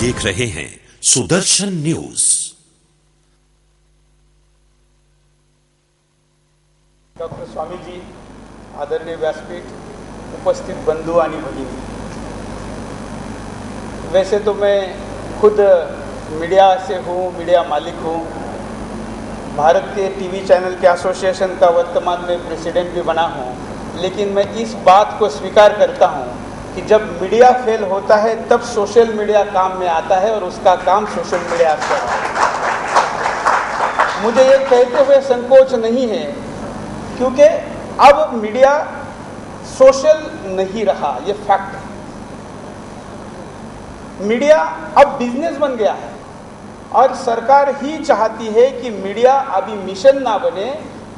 देख रहे हैं सुदर्शन न्यूज। डॉक्टर स्वामी जी, आदरणीय व्यासपीठ, उपस्थित बंधु आणि भगिनी, वैसे तो मैं खुद मीडिया से हूँ, मीडिया मालिक हूँ, भारत के टीवी चैनल के एसोसिएशन का वर्तमान में प्रेसिडेंट भी बना हूँ, लेकिन मैं इस बात को स्वीकार करता हूँ कि जब मीडिया फेल होता है तब सोशल मीडिया काम में आता है और उसका काम सोशल मीडिया से है। मुझे ये कहते हुए संकोच नहीं है, क्योंकि अब मीडिया सोशल नहीं रहा, ये फैक्ट है। मीडिया अब बिजनेस बन गया है और सरकार ही चाहती है कि मीडिया अभी मिशन ना बने,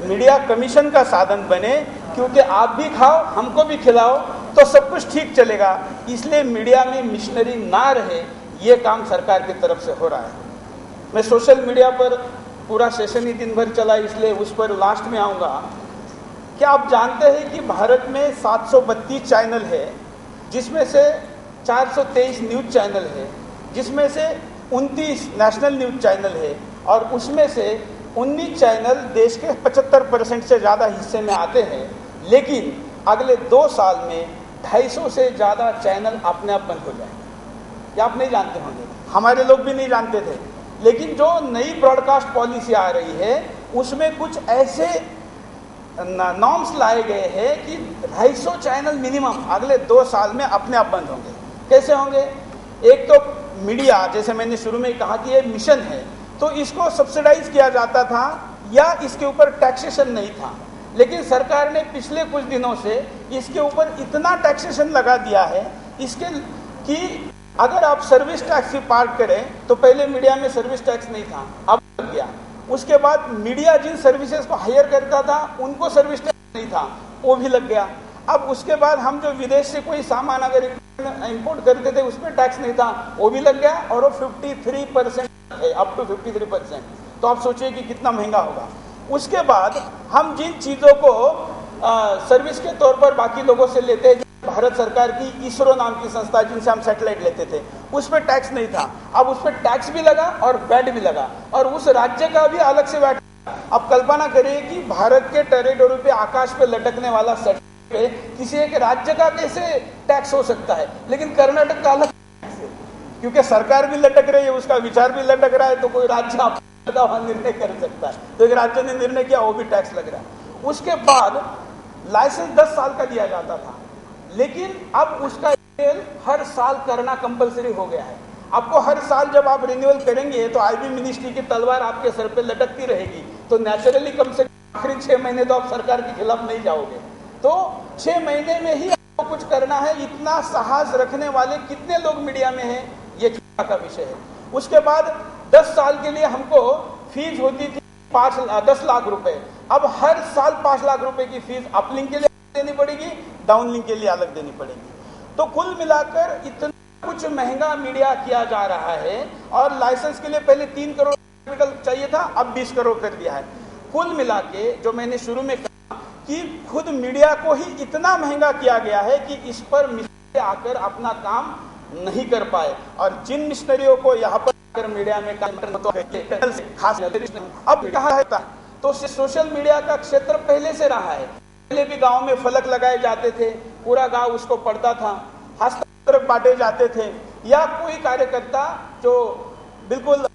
मीडिया कमीशन का साधन बने, क्योंकि आप भी खाओ हमको भी खिलाओ तो सब कुछ ठीक चलेगा। इसलिए मीडिया में मिशनरी ना रहे, ये काम सरकार की तरफ से हो रहा है। मैं सोशल मीडिया पर पूरा सेशन ही दिन भर चला, इसलिए उस पर लास्ट में आऊँगा। क्या आप जानते हैं कि भारत में 732 चैनल है, जिसमें से 423 न्यूज़ चैनल है, जिसमें से 29 नेशनल न्यूज़ चैनल है और उसमें से 19 चैनल देश के 75% से ज़्यादा हिस्से में आते हैं। लेकिन अगले 2 साल में 250 से ज़्यादा चैनल अपने आप बंद हो जाएंगे। या आप नहीं जानते होंगे, हमारे लोग भी नहीं जानते थे, लेकिन जो नई ब्रॉडकास्ट पॉलिसी आ रही है उसमें कुछ ऐसे नॉर्म्स लाए गए हैं कि 250 चैनल मिनिमम अगले 2 साल में अपने आप बंद होंगे। कैसे होंगे? एक तो मीडिया, जैसे मैंने शुरू में कहा कि ये मिशन है, तो इसको सब्सिडाइज किया जाता था या इसके ऊपर टैक्सेशन नहीं था, लेकिन सरकार ने पिछले कुछ दिनों से इसके ऊपर इतना टैक्सेशन लगा दिया है इसके कि अगर आप सर्विस टैक्स भी पार्ट करें तो पहले मीडिया में सर्विस टैक्स नहीं था, अब लग गया। उसके बाद मीडिया जिन सर्विसेज को हायर करता था उनको सर्विस टैक्स नहीं था, वो भी लग गया। अब उसके बाद हम जो विदेश से कोई सामान अगर इंपोर्ट करते थे उस पर टैक्स नहीं था, वो भी लग गया और वो 53% है, अप टू 53%। तो आप सोचिए कि कितना महंगा होगा। उसके बाद हम जिन चीज़ों को सर्विस के तौर पर बाकी लोगों से लेते हैं, भारत सरकार की इसरो नाम की संस्था जिनसे हम सैटेलाइट लेते थे, उस पर टैक्स नहीं था, अब उस पर टैक्स भी लगा और वैट भी लगा और उस राज्य का भी अलग से वैट। अब कल्पना करिए कि भारत के टेरिटोरी पे आकाश पे लटकने वाला सैटेलाइट पे किसी एक राज्य का कैसे टैक्स हो सकता है, लेकिन कर्नाटक का अलग टैक्स है, क्योंकि सरकार भी लटक रही है, उसका विचार भी लटक रहा है, तो कोई राज्य निर्णय कर सकता है। तो एक राज्य ने निर्णय किया, वो भी टैक्स लग रहा है। उसके बाद लाइसेंस 10 साल का दिया जाता था, लेकिन अब उसका रिन्यूअल हर साल करना कंपलसरी हो गया है। आपको हर साल जब आप रिन्यूअल करेंगे तो आईबी मिनिस्ट्री की तलवार आपके सर पे लटकती रहेगी, तो नेचुरली कम से कम आखिरी 6 महीने तो आप सरकार के खिलाफ नहीं जाओगे। तो 6 महीने में ही आपको कुछ करना है। इतना साहस रखने वाले कितने लोग मीडिया में हैं, ये चिंता का विषय है। उसके बाद 10 साल के लिए हमको फीस होती थी 10 लाख रुपए, अब हर साल 5 लाख रुपए की फीस अपलिंक के लिए देनी पड़ेगी, डाउनलिंक के लिए अलग देनी पड़ेगी। तो कुल मिलाकर इतना कुछ महंगा मीडिया किया जा रहा है और लाइसेंस के लिए पहले 3 करोड़ कैपिटल चाहिए था, अब 20 करोड़ कर दिया है। कुल मिला के जो मैंने शुरू में कहा कि खुद मीडिया को ही इतना महंगा किया गया है कि इस पर मिशनरी आकर अपना काम नहीं कर पाए और जिन मिशनरियों को यहाँ पर मीडिया में खास अब कहा है तो सोशल मीडिया का क्षेत्र पहले से रहा है। पहले भी गांव में फलक लगाए जाते थे, पूरा गांव उसको पढ़ता था, हस्ताक्षर बांटे जाते थे, या कोई कार्यकर्ता जो बिल्कुल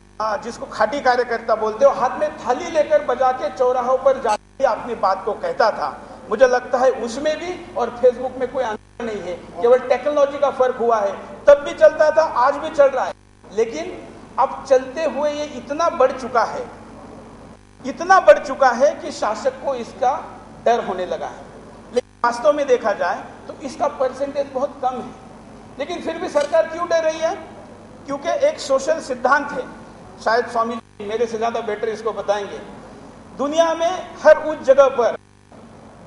जिसको खाटी कार्यकर्ता बोलते हो, हाथ में थाली लेकर बजा के चौराहों पर जाके अपनी बात को कहता था। मुझे लगता है उसमें भी और फेसबुक में कोई अंतर नहीं है, केवल टेक्नोलॉजी का फर्क हुआ है। तब भी चलता था, आज भी चल रहा है, लेकिन अब चलते हुए ये इतना बढ़ चुका है, इतना बढ़ चुका है कि शासक को इसका डर होने लगा है। लेकिन वास्तव में देखा जाए तो इसका परसेंटेज बहुत कम है, लेकिन फिर भी सरकार क्यों डर रही है? क्योंकि एक सोशल सिद्धांत है, शायद स्वामी जी मेरे से ज्यादा बेटर इसको बताएंगे। दुनिया में हर उस जगह पर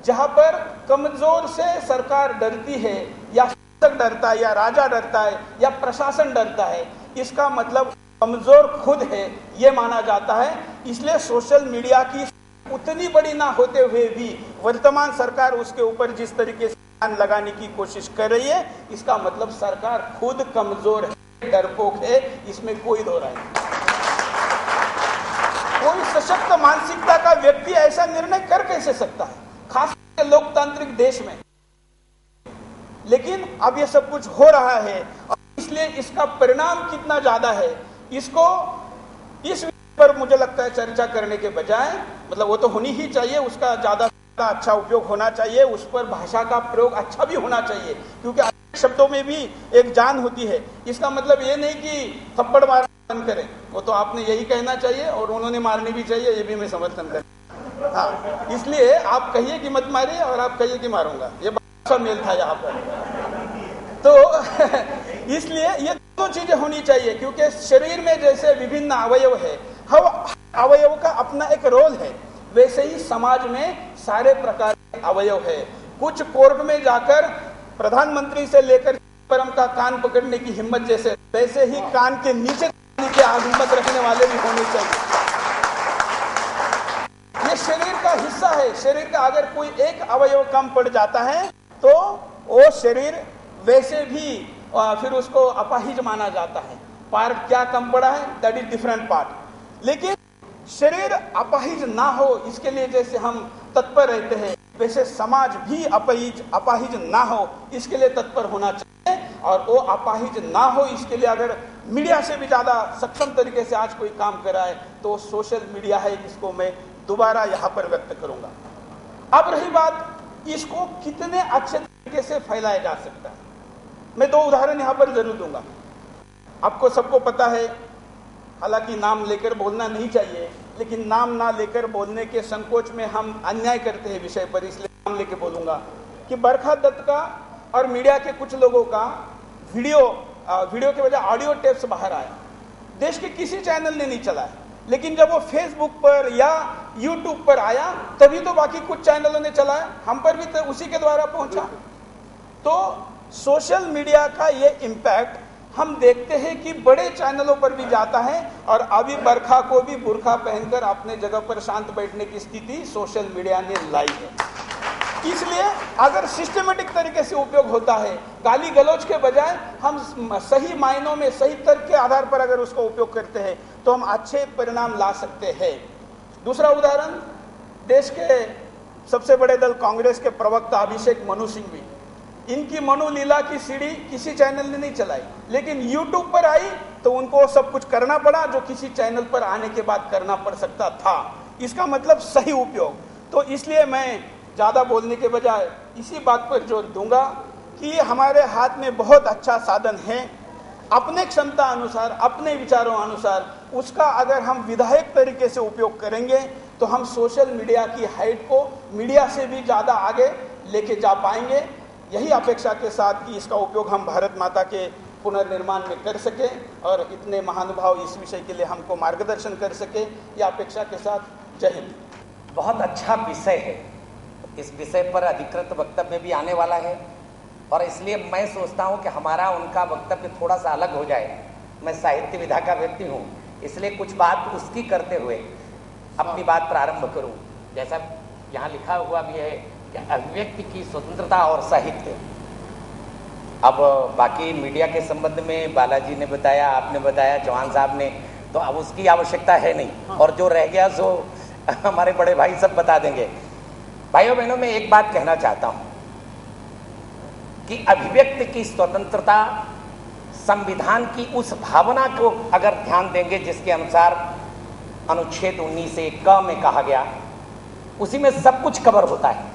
जहां पर कमजोर से सरकार डरती है, या शासक डरता है, या राजा डरता है, या प्रशासन डरता है, इसका मतलब कमजोर खुद है, ये माना जाता है। इसलिए सोशल मीडिया की उतनी बड़ी ना होते हुए भी वर्तमान सरकार उसके ऊपर जिस तरीके से ध्यान लगाने की कोशिश कर रही है, इसका मतलब सरकार खुद कमजोर है। डरपोक है, इसमें कोई दो राय नहीं। कोई सशक्त मानसिकता का व्यक्ति ऐसा निर्णय कर कैसे सकता है, खासकर लोकतांत्रिक देश में। लेकिन अब ये सब कुछ हो रहा है और इसलिए इसका परिणाम कितना ज्यादा है, इसको इस विषय पर मुझे लगता है चर्चा करने के बजाय, मतलब वो तो होनी ही चाहिए, उसका ज्यादा अच्छा उपयोग होना चाहिए, उस पर भाषा का प्रयोग अच्छा भी होना चाहिए, क्योंकि शब्दों में भी एक जान होती है। इसका मतलब ये नहीं कि थप्पड़ मारना बंद करें, वो तो आपने यही कहना चाहिए और उन्होंने मारनी भी चाहिए, ये भी मैं समर्थन करता। हाँ, इसलिए आप कहिए कि मत मारिए और आप कहिए कि मारूंगा, ये बात मेल था यहाँ पर। तो इसलिए ये दोनों चीजें होनी चाहिए, क्योंकि शरीर में जैसे विभिन्न अवयव है, हर अवयव का अपना एक रोल है, वैसे ही समाज में सारे प्रकार के अवयव है। कुछ कोर्ट में जाकर प्रधानमंत्री से लेकर परम का कान पकड़ने की हिम्मत जैसे, वैसे ही कान के नीचे की हिम्मत रखने वाले भी होने चाहिए। ये शरीर का हिस्सा है, शरीर का अगर कोई एक अवयव कम पड़ जाता है तो वो शरीर वैसे भी फिर उसको अपाहिज माना जाता है। पार्ट क्या कम पड़ा है, दैट इज डिफरेंट पार्ट। लेकिन शरीर अपाहिज ना हो, इसके लिए जैसे हम तत्पर रहते हैं, वैसे समाज भी अपाहिज ना हो, इसके लिए तत्पर होना चाहिए। और वो अपाहिज ना हो, इसके लिए अगर मीडिया से भी ज्यादा सक्षम तरीके से आज कोई काम कराए तो सोशल मीडिया है, इसको मैं दोबारा यहाँ पर व्यक्त करूंगा। अब रही बात, इसको कितने अच्छे तरीके से फैलाया जा सकता है, मैं दो उदाहरण यहाँ पर जरूर दूंगा। आपको सबको पता है, हालांकि नाम लेकर बोलना नहीं चाहिए, लेकिन नाम ना लेकर बोलने के संकोच में हम अन्याय करते हैं विषय पर, इसलिए नाम लेकर बोलूंगा कि बरखा दत्त का और मीडिया के कुछ लोगों का वीडियो के बजाय ऑडियो टेप्स बाहर आया। देश के किसी चैनल ने नहीं चलाया, लेकिन जब वो फेसबुक पर या यूट्यूब पर आया तभी तो बाकी कुछ चैनलों ने चलाया, हम पर भी तो उसी के द्वारा पहुंचा। तो सोशल मीडिया का ये इम्पैक्ट हम देखते हैं कि बड़े चैनलों पर भी जाता है, और अभी बरखा को भी बुर्खा पहनकर अपने जगह पर शांत बैठने की स्थिति सोशल मीडिया ने लाई है। इसलिए अगर सिस्टमेटिक तरीके से उपयोग होता है, गाली गलौज के बजाय हम सही मायनों में सही तर्क के आधार पर अगर उसका उपयोग करते हैं तो हम अच्छे परिणाम ला सकते हैं। दूसरा उदाहरण, देश के सबसे बड़े दल कांग्रेस के प्रवक्ता अभिषेक मनु सिंघवी, इनकी मनु लीला की सीढ़ी किसी चैनल ने नहीं चलाई, लेकिन यूट्यूब पर आई तो उनको सब कुछ करना पड़ा जो किसी चैनल पर आने के बाद करना पड़ सकता था। इसका मतलब सही उपयोग। तो इसलिए मैं ज्यादा बोलने के बजाय इसी बात पर जोर दूंगा कि हमारे हाथ में बहुत अच्छा साधन है, अपने क्षमता अनुसार, अपने विचारों अनुसार उसका अगर हम विधायक तरीके से उपयोग करेंगे तो हम सोशल मीडिया की हाइट को मीडिया से भी ज्यादा आगे लेके जा पाएंगे। यही अपेक्षा के साथ कि इसका उपयोग हम भारत माता के पुनर्निर्माण में कर सके और इतने महानुभाव इस विषय के लिए हमको मार्गदर्शन कर सके, यह अपेक्षा के साथ जय हिंद। बहुत अच्छा विषय है, इस विषय पर अधिकृत वक्तव्य भी आने वाला है और इसलिए मैं सोचता हूं कि हमारा उनका वक्तव्य थोड़ा सा अलग हो जाए। मैं साहित्य विधा का व्यक्ति हूं, इसलिए कुछ बात उसकी करते हुए अपनी बात प्रारंभ करूं। जैसा यहाँ लिखा हुआ भी है कि अभिव्यक्ति की स्वतंत्रता और साहित्य। अब बाकी मीडिया के संबंध में बालाजी ने बताया, आपने बताया, चौहान साहब ने, तो अब उसकी आवश्यकता है नहीं, और जो रह गया सो हमारे बड़े भाई सब बता देंगे। भाइयों बहनों, मैं एक बात कहना चाहता हूं कि अभिव्यक्ति की स्वतंत्रता, संविधान की उस भावना को अगर ध्यान देंगे जिसके अनुसार अनुच्छेद 19(1) में कहा गया, उसी में सब कुछ कवर होता है।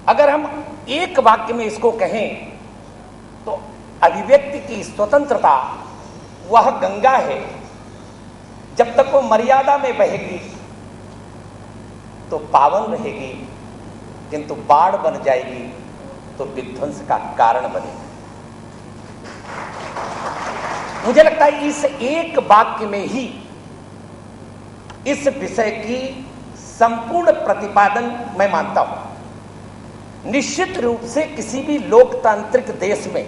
अगर हम एक वाक्य में इसको कहें तो अभिव्यक्ति की स्वतंत्रता वह गंगा है, जब तक वो मर्यादा में बहेगी तो पावन रहेगी, किंतु बाढ़ बन जाएगी तो विध्वंस का कारण बनेगी। मुझे लगता है इस एक वाक्य में ही इस विषय की संपूर्ण प्रतिपादन मैं मानता हूं। निश्चित रूप से किसी भी लोकतांत्रिक देश में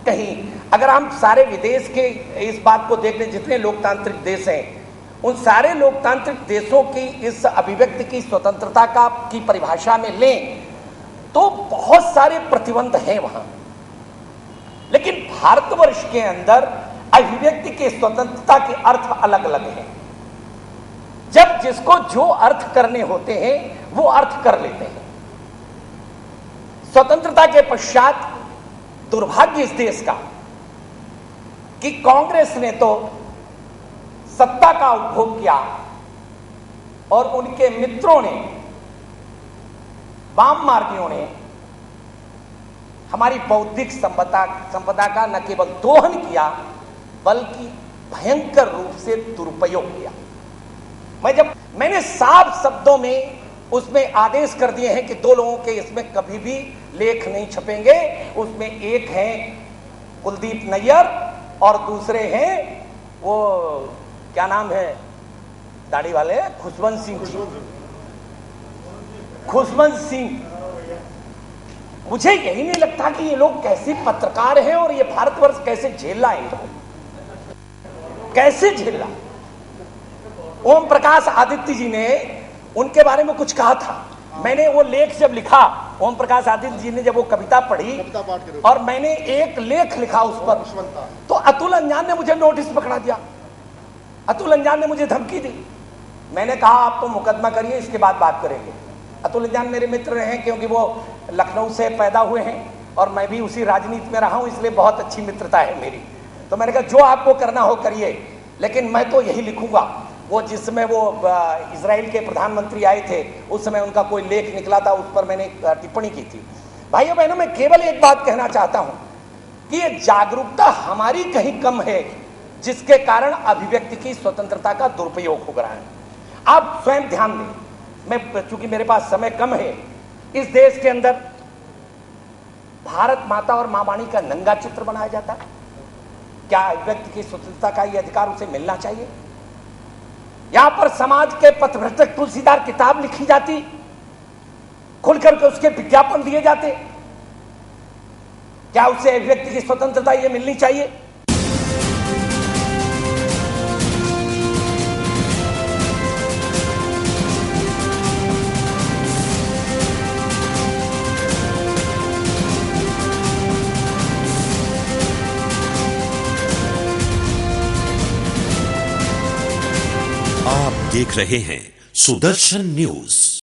कहीं, अगर हम सारे विदेश के इस बात को देख लें, जितने लोकतांत्रिक देश हैं, उन सारे लोकतांत्रिक देशों की इस अभिव्यक्ति की स्वतंत्रता की परिभाषा में लें तो बहुत सारे प्रतिबंध हैं वहां। लेकिन भारतवर्ष के अंदर अभिव्यक्ति की स्वतंत्रता के अर्थ अलग अलग हैं। जब जिसको जो अर्थ करने होते हैं वो अर्थ कर लेते हैं। स्वतंत्रता के पश्चात दुर्भाग्य इस देश का कि कांग्रेस ने तो सत्ता का उपभोग किया और उनके मित्रों ने, वाम मार्गियों ने हमारी बौद्धिक संपदा का न केवल दोहन किया बल्कि भयंकर रूप से दुरुपयोग किया। मैंने साफ शब्दों में उसमें आदेश कर दिए हैं कि 2 लोगों के इसमें कभी भी लेख नहीं छपेंगे। उसमें एक हैं कुलदीप नैयर और दूसरे हैं वो क्या नाम है दाढ़ी वाले, खुशवंत सिंह जी। खुशवंत सिंह, मुझे यही नहीं लगता कि ये लोग कैसे पत्रकार हैं और ये भारतवर्ष कैसे झेल रहा है, कैसे झेल रहा। ओम प्रकाश आदित्य जी ने उनके बारे में कुछ कहा था। मैंने वो लेख जब लिखा, ओम प्रकाश आदित्य जी ने जब वो कविता पढ़ी और मैंने एक लेख लिखा उस पर, तो अतुल अंजान ने मुझे नोटिस पकड़ा दिया। अतुल अंजान ने मुझे धमकी दी। मैंने कहा आप तो मुकदमा करिए, इसके बाद बात करेंगे। अतुल अंजान मेरे मित्र रहे हैं क्योंकि वो लखनऊ से पैदा हुए हैं और मैं भी उसी राजनीति में रहा हूं, इसलिए बहुत अच्छी मित्रता है मेरी। तो मैंने कहा जो आपको करना हो करिए, लेकिन मैं तो यही लिखूंगा। वो जिसमें वो इजराइल के प्रधानमंत्री आए थे उस समय उनका कोई लेख निकला था, उस पर मैंने टिप्पणी की थी। भाइयों बहनों, मैं केवल एक बात कहना चाहता हूं कि ये जागरूकता हमारी कहीं कम है जिसके कारण अभिव्यक्ति की स्वतंत्रता का दुरुपयोग हो रहा है। आप स्वयं ध्यान दें, मैं चूंकि मेरे पास समय कम है, इस देश के अंदर भारत माता और मां वाणी का नंगा चित्र बनाया जाता है। क्या अभिव्यक्ति की स्वतंत्रता का यह अधिकार उसे मिलना चाहिए? यहां पर समाज के पथभ्रष्ट तुलसीदार किताब लिखी जाती, खुलकर के उसके विज्ञापन दिए जाते। क्या उसे अभिव्यक्ति की स्वतंत्रता यह मिलनी चाहिए? आप देख रहे हैं सुदर्शन न्यूज।